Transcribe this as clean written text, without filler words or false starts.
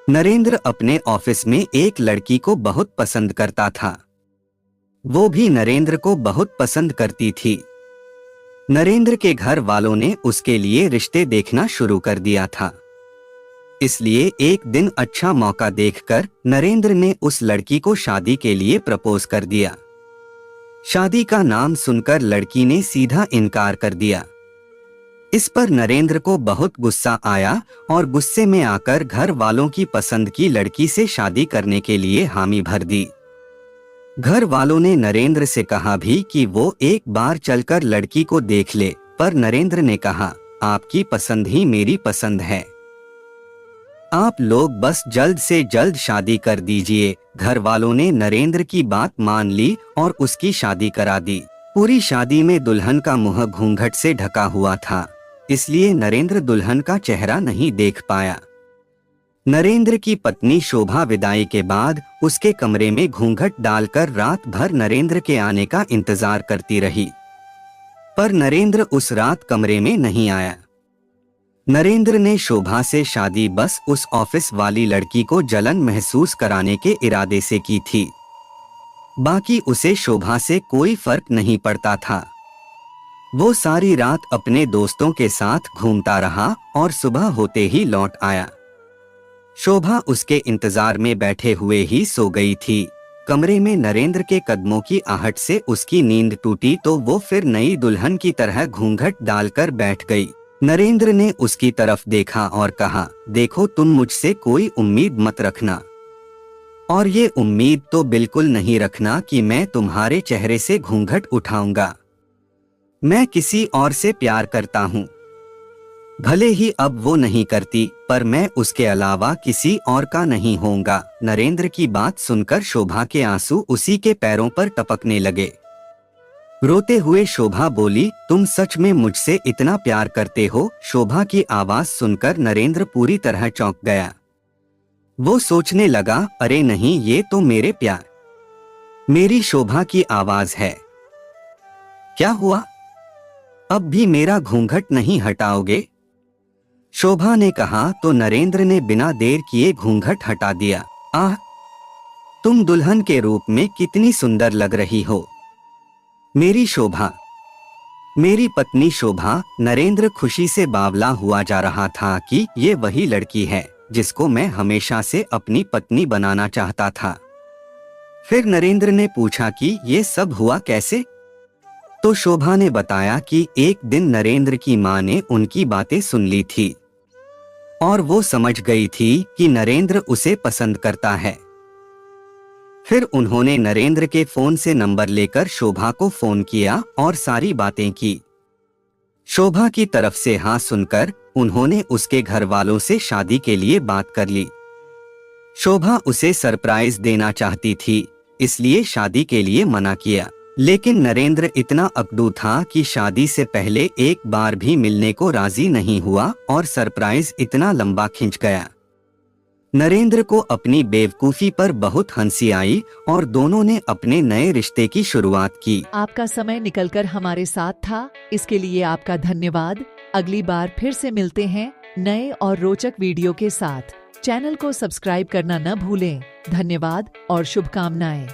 नरेंद्र अपने ऑफिस में एक लड़की को बहुत पसंद करता था। वो भी नरेंद्र को बहुत पसंद करती थी। नरेंद्र के घर वालों ने उसके लिए रिश्ते देखना शुरू कर दिया था। इसलिए एक दिन अच्छा मौका देखकर नरेंद्र ने उस लड़की को शादी के लिए प्रपोज कर दिया। शादी का नाम सुनकर लड़की ने सीधा इनकार कर दिया। इस पर नरेंद्र को बहुत गुस्सा आया और गुस्से में आकर घर वालों की पसंद की लड़की से शादी करने के लिए हामी भर दी। घर वालों ने नरेंद्र से कहा भी कि वो एक बार चलकर लड़की को देख ले, पर नरेंद्र ने कहा, आपकी पसंद ही मेरी पसंद है, आप लोग बस जल्द से जल्द शादी कर दीजिए। घर वालों ने नरेंद्र की बात मान ली और उसकी शादी करा दी। पूरी शादी में दुल्हन का मुंह घूंघट से ढका हुआ था, इसलिए नरेंद्र दुल्हन का चेहरा नहीं देख पाया। नरेंद्र की पत्नी शोभा विदाई के बाद उसके कमरे में घूंघट डालकर रात भर नरेंद्र के आने का इंतजार करती रही, पर नरेंद्र उस रात कमरे में नहीं आया। नरेंद्र ने शोभा से शादी बस उस ऑफिस वाली लड़की को जलन महसूस कराने के इरादे से की थी। बाकी उसे शोभा से कोई फर्क नहीं पड़ता था। वो सारी रात अपने दोस्तों के साथ घूमता रहा और सुबह होते ही लौट आया। शोभा उसके इंतजार में बैठे हुए ही सो गई थी। कमरे में नरेंद्र के कदमों की आहट से उसकी नींद टूटी तो वो फिर नई दुल्हन की तरह घूंघट डालकर बैठ गई। नरेंद्र ने उसकी तरफ देखा और कहा, देखो तुम मुझसे कोई उम्मीद मत रखना, और ये उम्मीद तो बिल्कुल नहीं रखना कि मैं तुम्हारे चेहरे से घूंघट उठाऊंगा। मैं किसी और से प्यार करता हूँ, भले ही अब वो नहीं करती, पर मैं उसके अलावा किसी और का नहीं होऊंगा। नरेंद्र की बात सुनकर शोभा के आंसू उसी के पैरों पर टपकने लगे। रोते हुए शोभा बोली, तुम सच में मुझसे इतना प्यार करते हो? शोभा की आवाज सुनकर नरेंद्र पूरी तरह चौंक गया। वो सोचने लगा, अरे नहीं, ये तो मेरे प्यार, मेरी शोभा की आवाज है। क्या हुआ, अब भी मेरा घूंघट नहीं हटाओगे? शोभा ने कहा तो नरेंद्र ने बिना देर किए घूंघट हटा दिया। आह, तुम दुल्हन के रूप में कितनी सुंदर लग रही हो, मेरी शोभा, मेरी पत्नी शोभा। नरेंद्र खुशी से बावला हुआ जा रहा था कि ये वही लड़की है जिसको मैं हमेशा से अपनी पत्नी बनाना चाहता था। फिर नरेंद्र ने पूछा कि ये सब हुआ कैसे? तो शोभा ने बताया कि एक दिन नरेंद्र की मां ने उनकी बातें सुन ली थी और वो समझ गई थी कि नरेंद्र उसे पसंद करता है। फिर उन्होंने नरेंद्र के फोन से नंबर लेकर शोभा को फोन किया और सारी बातें की। शोभा की तरफ से हाँ सुनकर उन्होंने उसके घर वालों से शादी के लिए बात कर ली। शोभा उसे सरप्राइज देना चाहती थी, इसलिए शादी के लिए मना किया, लेकिन नरेंद्र इतना अकड़ू था कि शादी से पहले एक बार भी मिलने को राजी नहीं हुआ और सरप्राइज इतना लंबा खिंच गया। नरेंद्र को अपनी बेवकूफी पर बहुत हंसी आई और दोनों ने अपने नए रिश्ते की शुरुआत की। आपका समय निकलकर हमारे साथ था, इसके लिए आपका धन्यवाद। अगली बार फिर से मिलते हैं नए और रोचक वीडियो के साथ। चैनल को सब्सक्राइब करना न भूलें। धन्यवाद और शुभकामनाएं।